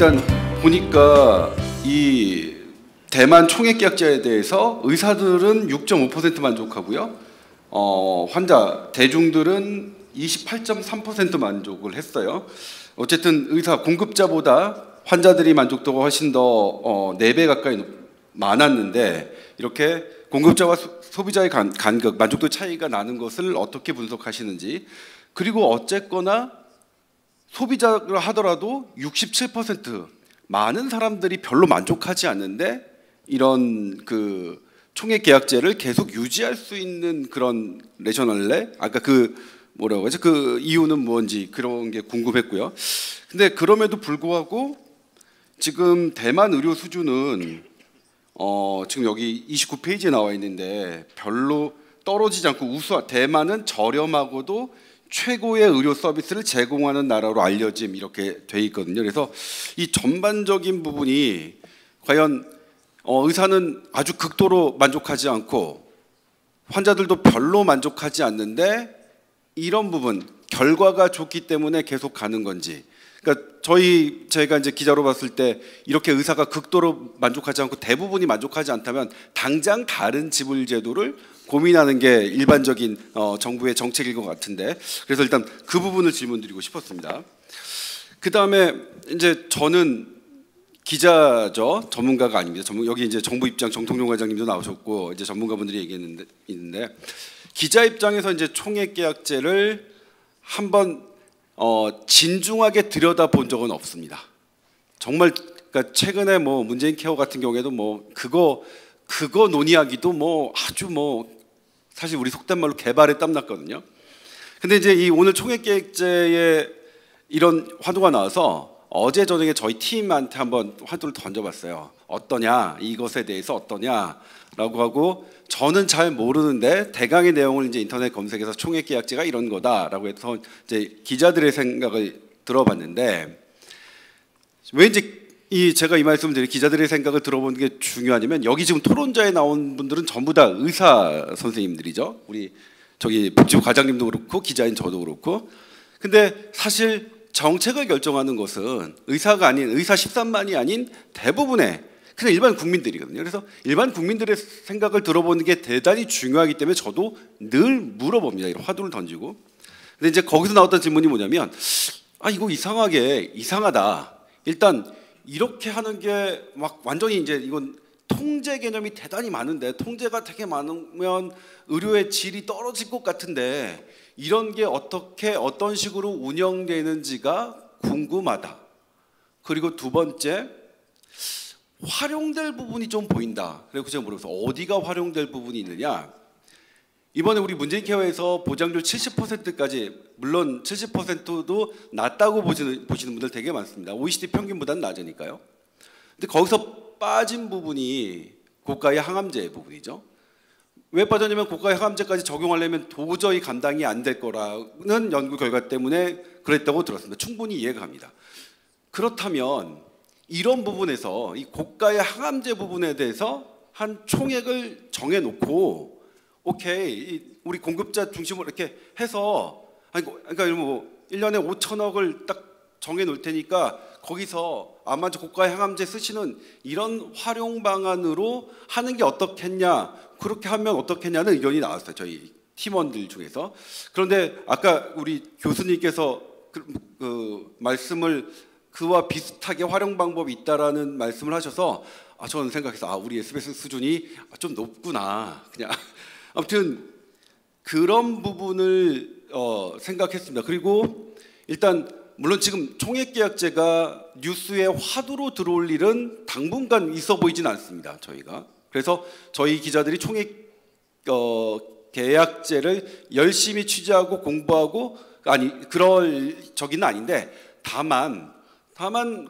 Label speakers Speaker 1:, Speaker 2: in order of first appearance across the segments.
Speaker 1: 일단 보니까 이 대만 총액계약제에 대해서 의사들은 6.5% 만족하고요. 환자 대중들은 28.3% 만족을 했어요. 어쨌든 의사 공급자보다 환자들이 만족도가 훨씬 더 4배 가까이 많았는데, 이렇게 공급자와 소비자의 간극, 만족도 차이가 나는 것을 어떻게 분석하시는지, 그리고 어쨌거나 소비자를 하더라도 67% 많은 사람들이 별로 만족하지 않는데 이런 그 총액 계약제를 계속 유지할 수 있는 그런 레셔널레, 아까 그 뭐라고 하죠? 그 이유는 뭔지 그런 게 궁금했고요. 근데 그럼에도 불구하고 지금 대만 의료 수준은 지금 여기 29페이지에 나와 있는데 별로 떨어지지 않고 우수한, 대만은 저렴하고도 최고의 의료 서비스를 제공하는 나라로 알려짐, 이렇게 돼 있거든요. 그래서 이 전반적인 부분이 과연 의사는 아주 극도로 만족하지 않고 환자들도 별로 만족하지 않는데 이런 부분, 결과가 좋기 때문에 계속 가는 건지. 그러니까 제가 이제 기자로 봤을 때 이렇게 의사가 극도로 만족하지 않고 대부분이 만족하지 않다면 당장 다른 지불 제도를 고민하는 게 일반적인 정부의 정책일 것 같은데, 그래서 일단 그 부분을 질문드리고 싶었습니다. 그 다음에 이제 저는 기자죠, 전문가가 아닙니다. 여기 이제 정부 입장 정통용 과장님도 나오셨고 이제 전문가분들이 얘기했는데 기자 입장에서 이제 총액계약제를 한번 진중하게 들여다본 적은 없습니다. 정말 그러니까 최근에 뭐 문재인 케어 같은 경우에도 뭐 그거 논의하기도 뭐 아주 뭐 사실 우리 속된 말로 개발에 땀났거든요. 근데 이제 이 오늘 총액계약제에 이런 화두가 나와서 어제 저녁에 저희 팀한테 한번 화두를 던져봤어요. 어떠냐, 이것에 대해서 어떠냐라고 하고, 저는 잘 모르는데 대강의 내용을 이제 인터넷 검색해서 총액계약제가 이런 거다라고 해서 이제 기자들의 생각을 들어봤는데, 왠지 제가 이 말씀을 드린 기자들의 생각을 들어보는 게 중요하냐면, 여기 지금 토론자에 나온 분들은 전부 다 의사 선생님들이죠. 우리 저기 복지부 과장님도 그렇고 기자인 저도 그렇고. 근데 사실 정책을 결정하는 것은 의사가 아닌, 의사 13만이 아닌 대부분의 그냥 일반 국민들이거든요. 그래서 일반 국민들의 생각을 들어보는 게 대단히 중요하기 때문에 저도 늘 물어봅니다. 이런 화두를 던지고. 근데 이제 거기서 나왔던 질문이 뭐냐면, 이거 이상하다. 일단 이렇게 하는 게 막 완전히 이제 이건 통제 개념이 대단히 많은데, 통제가 되게 많으면 의료의 질이 떨어질 것 같은데 이런 게 어떤 식으로 운영되는지가 궁금하다. 그리고 두 번째, 활용될 부분이 좀 보인다. 그리고 제가 물어서 어디가 활용될 부분이 있느냐. 이번에 우리 문재인 케어에서 보장률 70%까지, 물론 70%도 낮다고 보시는 분들 되게 많습니다. OECD 평균보다는 낮으니까요. 근데 거기서 빠진 부분이 고가의 항암제 부분이죠. 왜 빠졌냐면 고가의 항암제까지 적용하려면 도저히 감당이 안 될 거라는 연구 결과 때문에 그랬다고 들었습니다. 충분히 이해가 갑니다. 그렇다면 이런 부분에서 이 고가의 항암제 부분에 대해서 한 총액을 정해놓고, 오케이, 우리 공급자 중심으로 이렇게 해서, 그러니까 뭐 1년에 5천억을 딱 정해놓을 테니까 거기서 아마 고가의 항암제 쓰시는 이런 활용 방안으로 하는 게 어떻겠냐, 그렇게 하면 어떻겠냐는 의견이 나왔어요, 저희 팀원들 중에서. 그런데 아까 우리 교수님께서 그 말씀을 그와 비슷하게 활용 방법이 있다라는 말씀을 하셔서 저는 생각해서 우리 SBS 수준이 좀 높구나, 그냥 아무튼 그런 부분을 생각했습니다. 그리고 일단 물론 지금 총액계약제가 뉴스의 화두로 들어올 일은 당분간 있어 보이진 않습니다, 저희가. 그래서 저희 기자들이 총액 계약제를 열심히 취재하고 공부하고, 그럴 적은 아닌데, 다만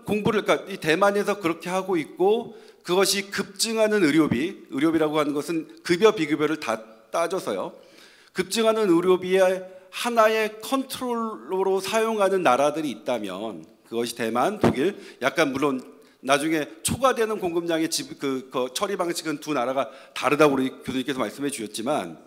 Speaker 1: 공부를, 그러니까 이 대만에서 그렇게 하고 있고, 그것이 급증하는 의료비라고 하는 것은 급여 비급여를 다 따져서요, 급증하는 의료비의 하나의 컨트롤로 사용하는 나라들이 있다면 그것이 대만, 독일, 약간 물론 나중에 초과되는 공급량의 그 처리 방식은 두 나라가 다르다고 우리 교수님께서 말씀해 주셨지만,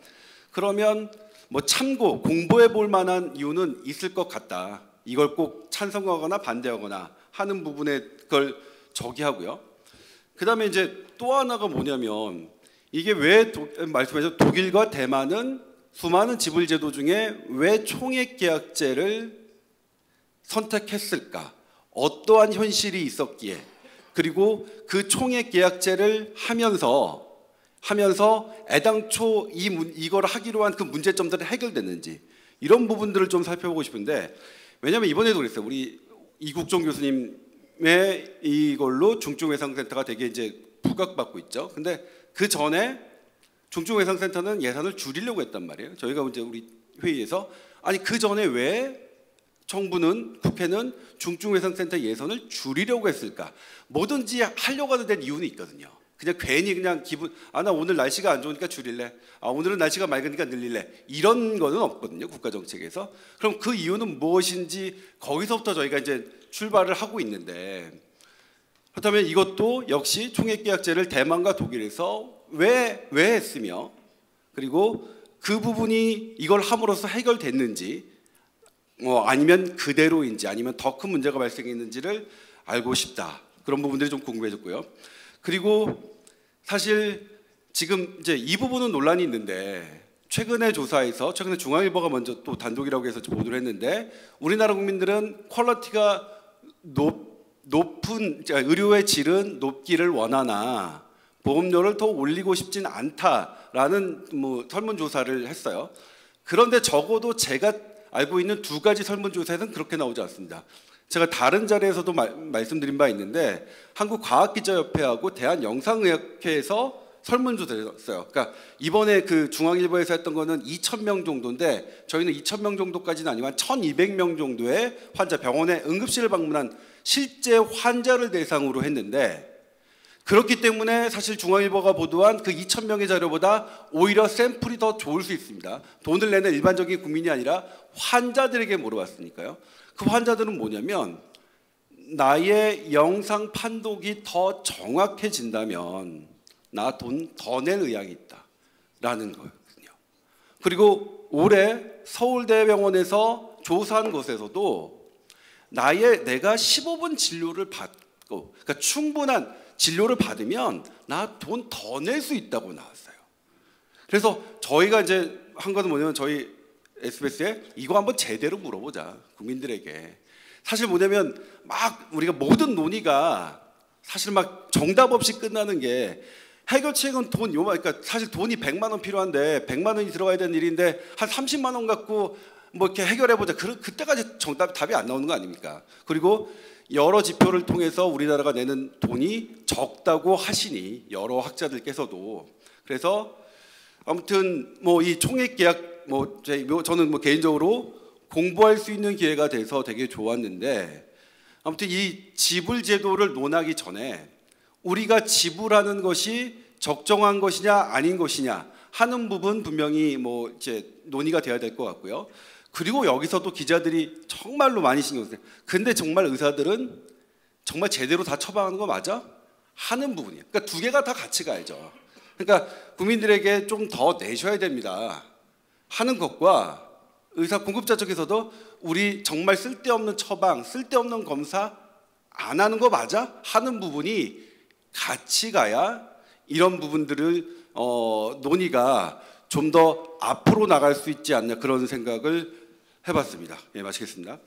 Speaker 1: 그러면 뭐 참고 공부해 볼 만한 이유는 있을 것 같다. 이걸 꼭 찬성하거나 반대하거나 하는 부분에 그걸 저기하고요. 그다음에 이제 또 하나가 뭐냐면 이게 왜 말씀하신 독일과 대만은 수많은 지불 제도 중에 왜 총액 계약제를 선택했을까? 어떠한 현실이 있었기에 그리고 그 총액 계약제를 하면서 애당초 이걸 하기로 한 그 문제점들이 해결됐는지 이런 부분들을 좀 살펴보고 싶은데 왜냐하면 이번에도 그랬어요. 우리 이국종 교수님의 이걸로 중증외상센터가 되게 이제 부각받고 있죠. 근데 그 전에 중증외상센터는 예산을 줄이려고 했단 말이에요. 저희가 이제 우리 회의에서 아니 그 전에 왜 정부는 국회는 중증외상센터 예산을 줄이려고 했을까? 뭐든지 하려고 하는 데는 이유는 있거든요. 그냥 괜히 그냥 기분 나 오늘 날씨가 안 좋으니까 줄일래. 오늘은 날씨가 맑으니까 늘릴래. 이런 거는 없거든요. 국가 정책에서. 그럼 그 이유는 무엇인지 거기서부터 저희가 이제 출발을 하고 있는데 그렇다면 이것도 역시 총액계약제를 대만과 독일에서 왜 했으며 그리고 그 부분이 이걸 함으로써 해결됐는지 아니면 그대로인지 아니면 더 큰 문제가 발생했는지를 알고 싶다. 그런 부분들이 좀 궁금해졌고요. 그리고 사실 지금 이제 이 부분은 논란이 있는데 최근에 중앙일보가 먼저 또 단독이라고 해서 보도를 했는데 우리나라 국민들은 퀄리티가 높은 의료의 질은 높기를 원하나 보험료를 더 올리고 싶진 않다라는 설문조사를 했어요. 그런데 적어도 제가 알고 있는 두 가지 설문조사에는 그렇게 나오지 않습니다. 제가 다른 자리에서도 말씀드린 바 있는데 한국과학기자협회하고 대한영상의학회에서 설문조사를 했어요. 그러니까 이번에 그 중앙일보에서 했던 거는 2,000명 정도인데 저희는 2,000명 정도까지는 아니지만 1,200명 정도의 환자 병원에 응급실을 방문한 실제 환자를 대상으로 했는데 그렇기 때문에 사실 중앙일보가 보도한 그 2,000명의 자료보다 오히려 샘플이 더 좋을 수 있습니다. 돈을 내는 일반적인 국민이 아니라 환자들에게 물어봤으니까요. 그 환자들은 뭐냐면 나의 영상 판독이 더 정확해진다면 나 돈 더 낼 의향이 있다라는 거거든요. 그리고 올해 서울대병원에서 조사한 곳에서도 내가 15분 진료를 받고 그러니까 충분한 진료를 받으면 나 돈 더 낼 수 있다고 나왔어요. 그래서 저희가 이제 한 것은 뭐냐면 저희 SBS에 이거 한번 제대로 물어보자 국민들에게. 사실 뭐냐면 막 우리가 모든 논의가 사실 막 정답 없이 끝나는 게 해결책은 돈 그러니까 사실 돈이 100만 원 필요한데 100만 원이 들어가야 되는 일인데 한 30만 원 갖고 뭐 이렇게 해결해 보자. 그때까지 답이 안 나오는 거 아닙니까? 그리고 여러 지표를 통해서 우리나라가 내는 돈이 적다고 하시니 여러 학자들께서도 그래서 아무튼 이 총액 계약 저는 개인적으로 공부할 수 있는 기회가 돼서 되게 좋았는데 아무튼 이 지불 제도를 논하기 전에 우리가 지불하는 것이 적정한 것이냐 아닌 것이냐 하는 부분 분명히 이제 논의가 돼야 될 것 같고요. 그리고 여기서도 기자들이 정말로 많이 신경 쓰요. 근데 정말 의사들은 정말 제대로 다 처방하는 거 맞아? 하는 부분이에요. 그러니까 두 개가 다 같이 가야죠. 그러니까 국민들에게 좀 더 내셔야 됩니다. 하는 것과 의사 공급자 쪽에서도 우리 정말 쓸데없는 처방, 쓸데없는 검사 안 하는 거 맞아? 하는 부분이 같이 가야 이런 부분들을 논의가 좀 더 앞으로 나갈 수 있지 않나 그런 생각을 해봤습니다. 예, 마치겠습니다.